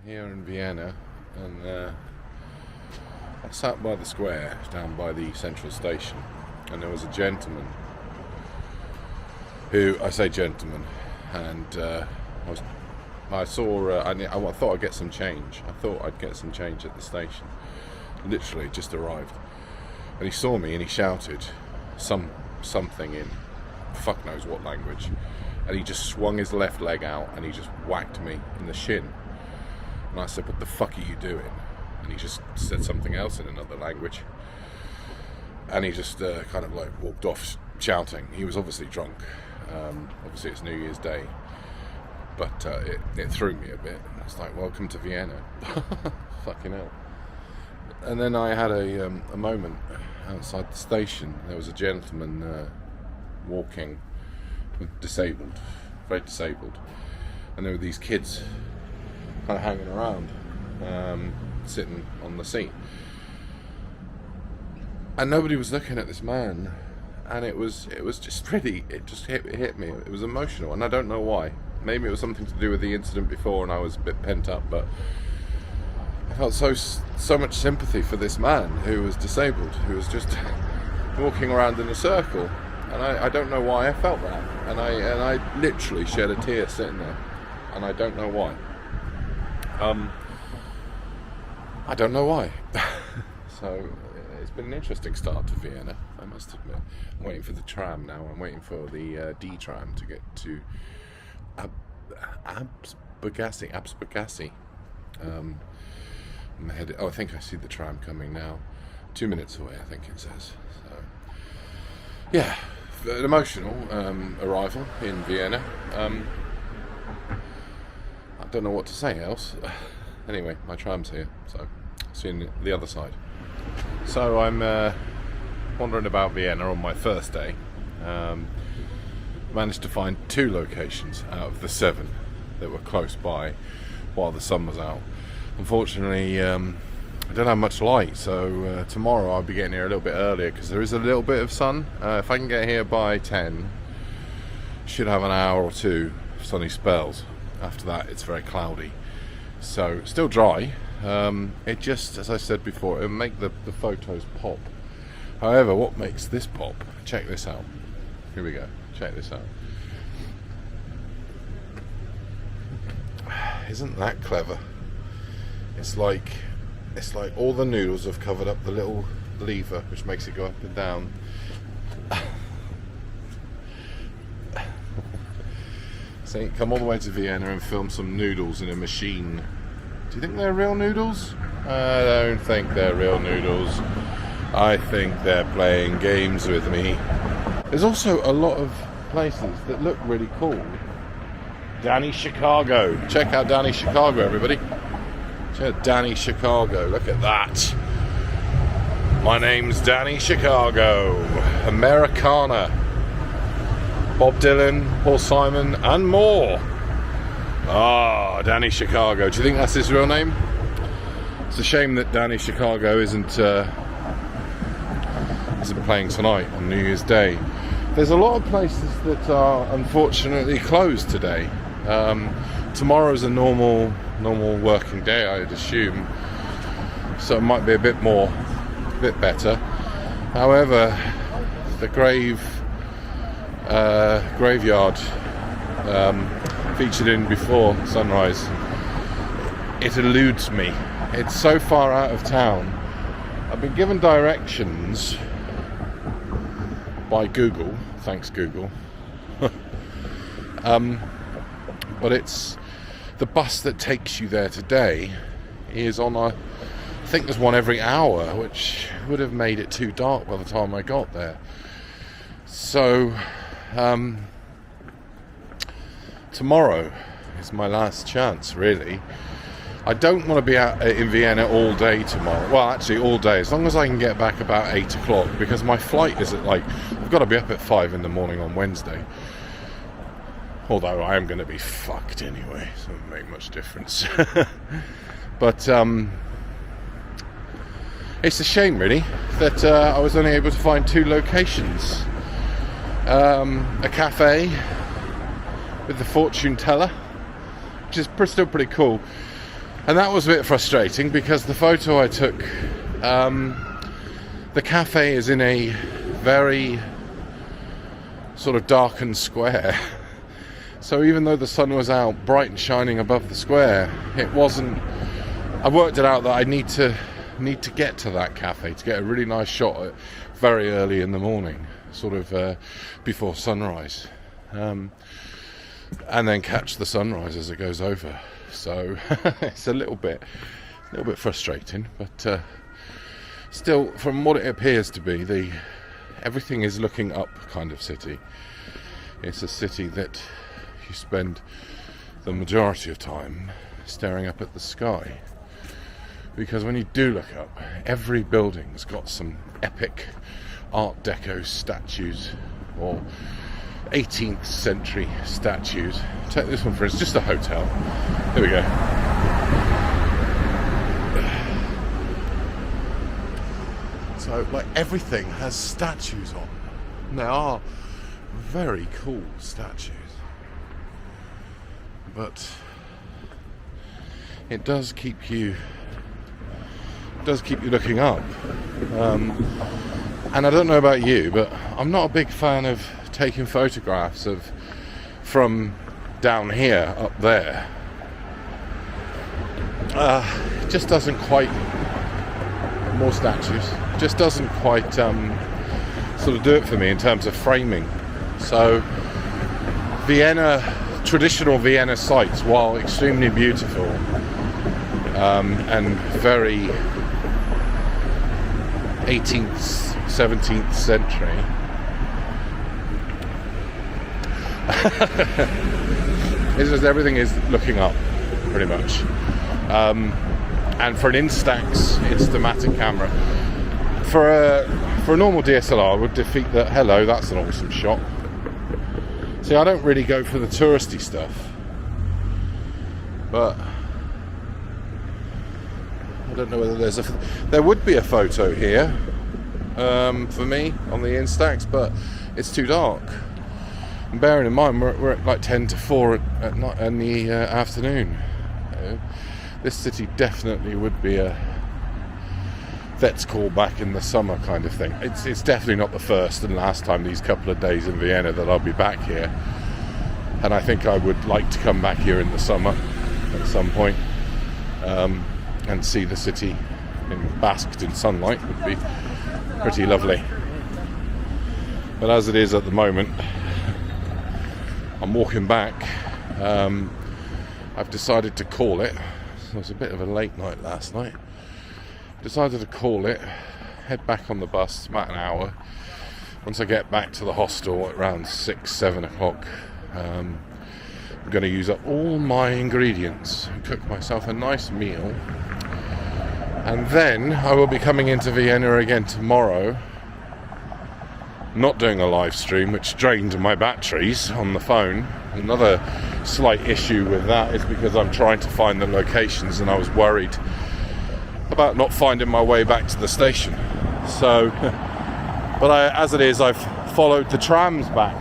here in Vienna, and I sat by the square down by the central station, and there was a gentleman who, I say gentleman, and I saw, I thought I'd get some change. I thought I'd get some change at the station. Literally just arrived. And he saw me and he shouted something in fuck knows what language. And he just swung his left leg out and he just whacked me in the shin. And I said, "What the fuck are you doing?" And he just said something else in another language. And he just kind of like walked off shouting. He was obviously drunk. Obviously it's New Year's Day. But it threw me a bit. I was like, "Welcome to Vienna." Fucking hell. And then I had a moment outside the station. There was a gentleman walking, disabled, very disabled. And there were these kids kind of hanging around, sitting on the seat. And nobody was looking at this man. And it was just really, it just hit me. It was emotional, and I don't know why. Maybe it was something to do with the incident before and I was a bit pent up, but I felt so much sympathy for this man who was disabled, who was just walking around in a circle. And I don't know why I felt that. And I literally shed a tear sitting there. And I don't know why. I don't know why. So it's been an interesting start to Vienna, I must admit. I'm waiting for the tram now. I'm waiting for the D tram to get to Absbergassi. I'm headed. Oh, I think I see the tram coming now. 2 minutes away, I think it says. So, yeah, an emotional arrival in Vienna. I don't know what to say else. Anyway, my tram's here, so I'll see you on the other side. So I'm wandering about Vienna on my first day. Managed to find 2 locations out of the 7 that were close by while the sun was out. Unfortunately, I don't have much light, so tomorrow I'll be getting here a little bit earlier because there is a little bit of sun. If I can get here by 10, should have an hour or 2 of sunny spells. After that, it's very cloudy. So, still dry. It just, as I said before, it'll make the photos pop. However, what makes this pop? Check this out. Here we go. Check this out. Isn't that clever? It's like all the noodles have covered up the little lever which makes it go up and down. So come all the way to Vienna and film some noodles in a machine. Do you think they're real noodles? I don't think they're real noodles. I think they're playing games with me. There's also a lot of places that look really cool. Danny Chicago. Check out Danny Chicago, everybody. Check out Danny Chicago. Look at that. My name's Danny Chicago. Americana. Bob Dylan, Paul Simon, and more. Ah, Danny Chicago. Do you think that's his real name? It's a shame that Danny Chicago isn't playing tonight on New Year's Day. There's a lot of places that are unfortunately closed today. Tomorrow's a normal working day, I'd assume, so it might be a bit better. However, the graveyard featured in Before Sunrise, it eludes me. It's so far out of town. I've been given directions by Google, thanks Google. But it's the bus that takes you there today is on I think there's one every hour, which would have made it too dark by the time I got there. So tomorrow is my last chance, really. I don't want to be out in Vienna all day tomorrow. Well, actually all day, as long as I can get back about 8 o'clock, because my flight is at I've got to be up at 5 in the morning on Wednesday. Although I am going to be fucked anyway, so it doesn't make much difference. But it's a shame, really, that I was only able to find 2 locations. A cafe with the fortune teller, which is still pretty cool. And that was a bit frustrating because the photo I took, the cafe is in a very sort of darkened square. So even though the sun was out bright and shining above the square, it wasn't. I worked it out that I need to get to that cafe to get a really nice shot very early in the morning, sort of before sunrise, and then catch the sunrise as it goes over. So it's a little bit frustrating, but still, from what it appears to be, everything is looking up kind of city. It's a city that you spend the majority of time staring up at the sky, because when you do look up, every building's got some epic Art Deco statues or 18th century statues. Take this one for instance, just a hotel. Here we go. So, like, everything has statues on. And they are very cool statues. But it does keep you looking up. And I don't know about you, but I'm not a big fan of taking photographs from down here up there. It just doesn't quite, more statues, just doesn't quite sort of do it for me in terms of framing. So Vienna, traditional Vienna sites, while extremely beautiful and very 18th 17th century, it's just everything is looking up pretty much, and for an Instamatic camera, for a normal DSLR would defeat that. Hello, that's an awesome shot. See, I don't really go for the touristy stuff, but I don't know whether there would be a photo here for me on the Instax, but it's too dark. And bearing in mind we're at like 10 to 4 at night in the afternoon. This city definitely would be a vet's call back in the summer kind of thing. It's definitely not the first and last time these couple of days in Vienna that I'll be back here, and I think I would like to come back here in the summer at some point, and see the city basked in sunlight. Would be pretty lovely. But as it is at the moment, I'm walking back. I've decided to call it. It was a bit of a late night last night. Decided to call it, head back on the bus, about an hour. Once I get back to the hostel at around 6-7 o'clock, I'm going to use up all my ingredients and cook myself a nice meal. And then I will be coming into Vienna again tomorrow, not doing a live stream, which drained my batteries on the phone. Another slight issue with that is because I'm trying to find the locations, and I was worried about not finding my way back to the station. So, but as it is, I've followed the trams back.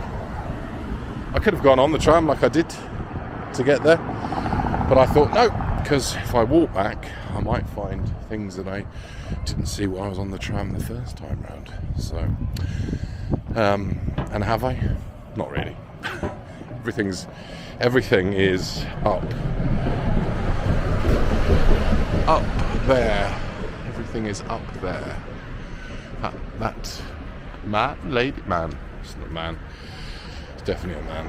I could have gone on the tram like I did to get there, but I thought no, because if I walk back, I might find things that I didn't see when I was on the tram the first time round. So, and have I? Not really. Everything is up there. Everything is up there. That man, lady, man. It's not a man. It's definitely a man.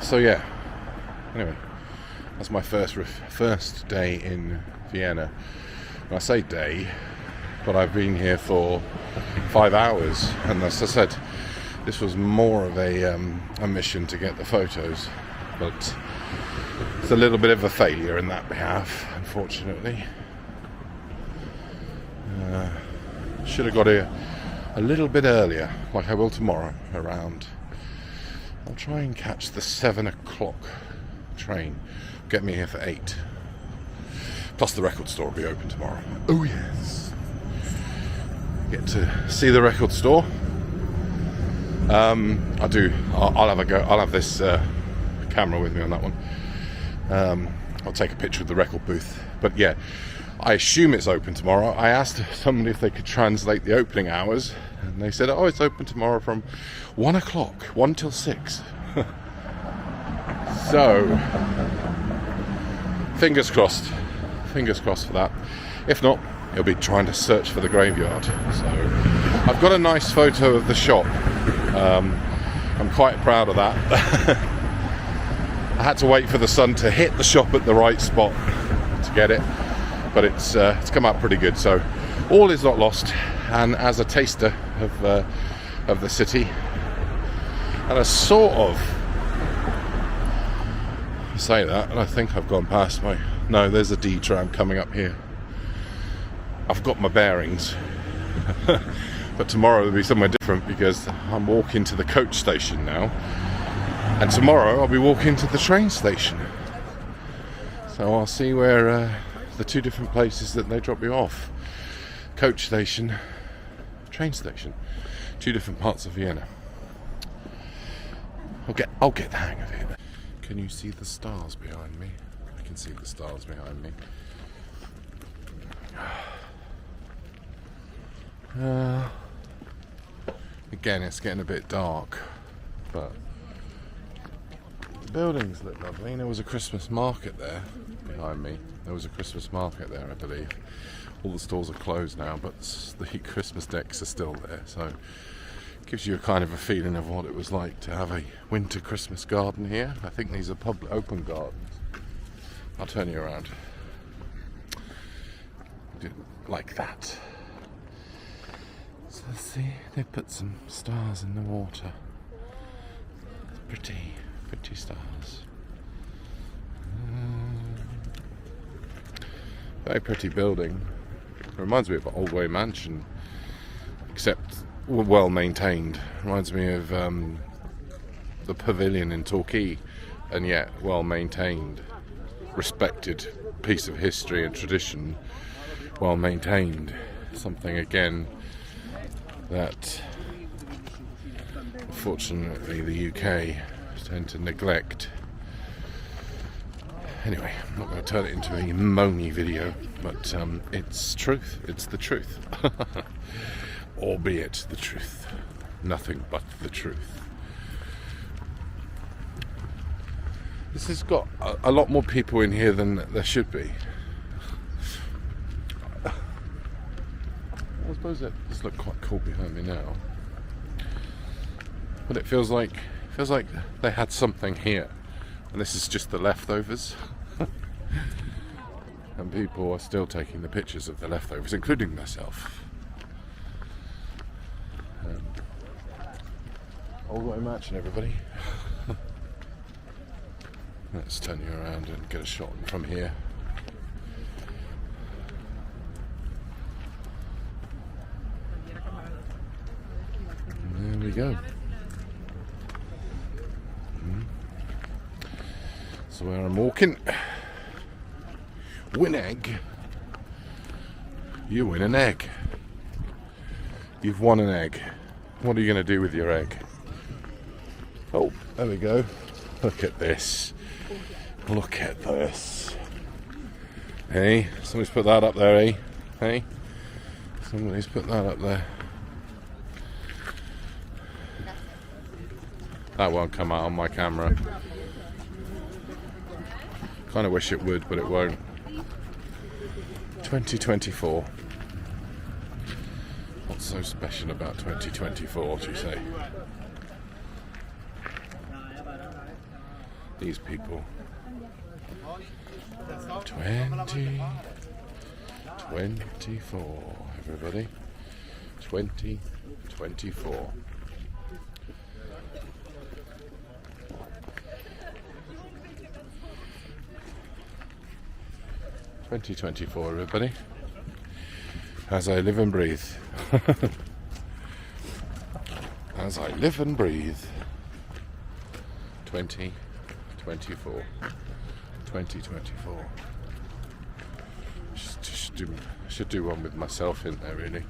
So yeah. Anyway, that's my first day in Vienna. And I say day, but I've been here for 5 hours, and as I said, this was more of a mission to get the photos, but it's a little bit of a failure in that behalf, unfortunately. Should have got here a little bit earlier, like I will tomorrow around. I'll try and catch the 7 o'clock train, get me here for 8. Plus the record store will be open tomorrow. Oh yes. Get to see the record store. I'll have a go. I'll have this camera with me on that one. I'll take a picture of the record booth. But yeah, I assume it's open tomorrow. I asked somebody if they could translate the opening hours, and they said, oh, it's open tomorrow from 1 o'clock, 1 till 6. So, fingers crossed for that. If not, you'll be trying to search for the graveyard. So, I've got a nice photo of the shop. I'm quite proud of that. I had to wait for the sun to hit the shop at the right spot to get it, but it's come out pretty good. So all is not lost. And as a taster of the city, and a sort of, I say that, and I think I've gone past my. No, there's a D tram coming up here. I've got my bearings. But tomorrow will be somewhere different because I'm walking to the coach station now. And tomorrow I'll be walking to the train station. So I'll see where the two different places that they drop you off. Coach station, train station. Two different parts of Vienna. I'll get the hang of it. Can you see the stars behind me? I can see the stars behind me. Again, it's getting a bit dark, but the buildings look lovely. There was a Christmas market there behind me. There was a Christmas market there, I believe. All the stores are closed now, but the Christmas decks are still there, so it gives you a kind of a feeling of what it was like to have a winter Christmas garden here. I think these are public open gardens. I'll turn you around. Like that. So see, they put some stars in the water. Pretty stars. Very pretty building. It reminds me of an Old Way Mansion, except well maintained. Reminds me of the Pavilion in Torquay, and yet well maintained, respected piece of history and tradition. Well maintained. Something again that unfortunately the UK tend to neglect. Anyway, I'm not going to turn it into a moany video, but it's truth. It's the truth. Albeit the truth. Nothing but the truth. This has got a lot more people in here than there should be. I suppose that does look quite cool behind me now, but it feels like they had something here, and this is just the leftovers. And people are still taking the pictures of the leftovers, including myself. Old Way Mansion, everybody. Let's turn you around and get a shot from here. There we go. So where I'm walking, win egg. You win an egg. You've won an egg. What are you going to do with your egg? Oh, there we go. Look at this. Look at this. Hey, somebody's put that up there, eh? Hey, somebody's put that up there. That won't come out on my camera. Kind of wish it would, but it won't. 2024. What's so special about 2024, do you say? These people. 2024, everybody. 2024. Everybody, as I live and breathe. As I live and breathe. 2024. 2024. Should do one with myself in there, really.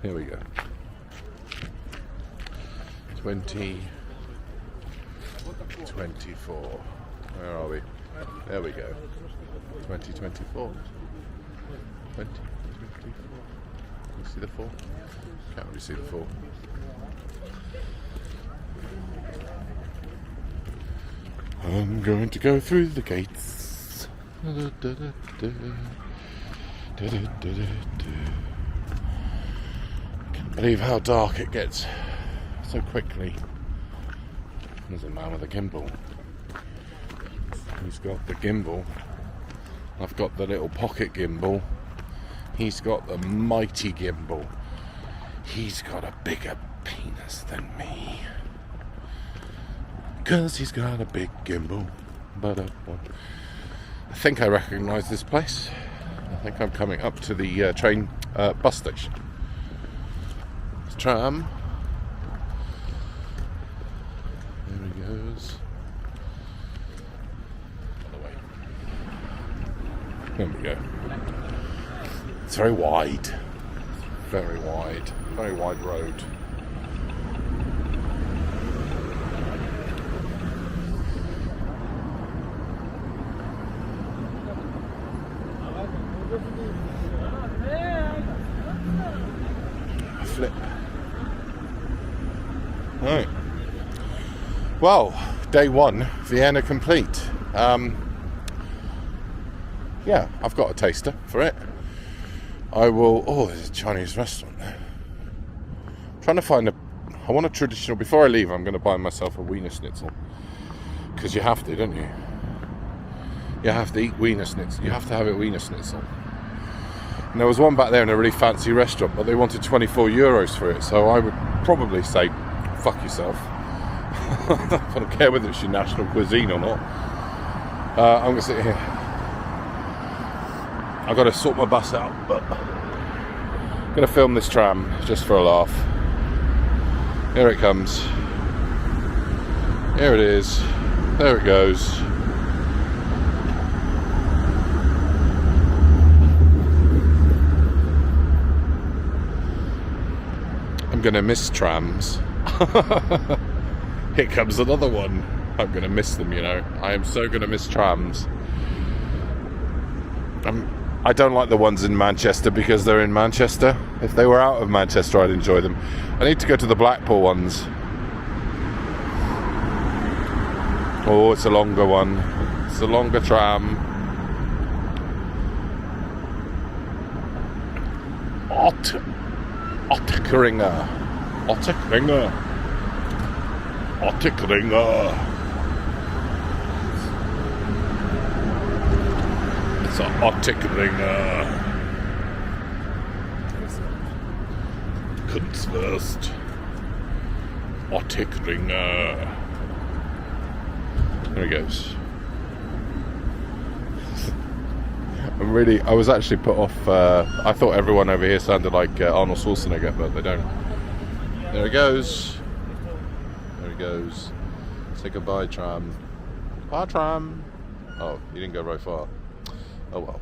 Here we go. 2024. Where are we? There we go. 2024. 2024. You see the 4? Can't really see the 4. I'm going to go through the gates. Can't believe how dark it gets so quickly. There's a man with a gimbal. He's got the gimbal. I've got the little pocket gimbal. He's got the mighty gimbal. He's got a bigger penis than me. 'Cause he's got a big gimbal. But I think I recognise this place. I think I'm coming up to the bus station. It's tram. There he goes. There we go. It's very wide. Very wide. Very wide road. Flip. Right. Well, day 1, Vienna complete. Yeah, I've got a taster for it. I will... Oh, there's a Chinese restaurant there. I'm trying to find I want a traditional... Before I leave, I'm going to buy myself a Wiener Schnitzel. Because you have to, don't you? You have to eat Wiener Schnitzel. You have to have a Wiener Schnitzel. And there was one back there in a really fancy restaurant, but they wanted 24 euros for it. So I would probably say, fuck yourself. I don't care whether it's your national cuisine or not. I'm going to sit here. I've got to sort my bus out, but I'm going to film this tram just for a laugh. Here it comes. Here it is. There it goes. I'm going to miss trams. Here comes another one. I'm going to miss them, you know. I am so going to miss trams. I don't like the ones in Manchester because they're in Manchester. If they were out of Manchester, I'd enjoy them. I need to go to the Blackpool ones. Oh, it's a longer one. It's a longer tram. Ottekringer. It's an Ottekringer. Kunstwurst. Ottekringer. There he goes. I was actually put off. I thought everyone over here sounded like Arnold Schwarzenegger, but they don't. There he goes. There he goes. Say goodbye, tram. Bye, tram. Oh, you didn't go very far. Oh well.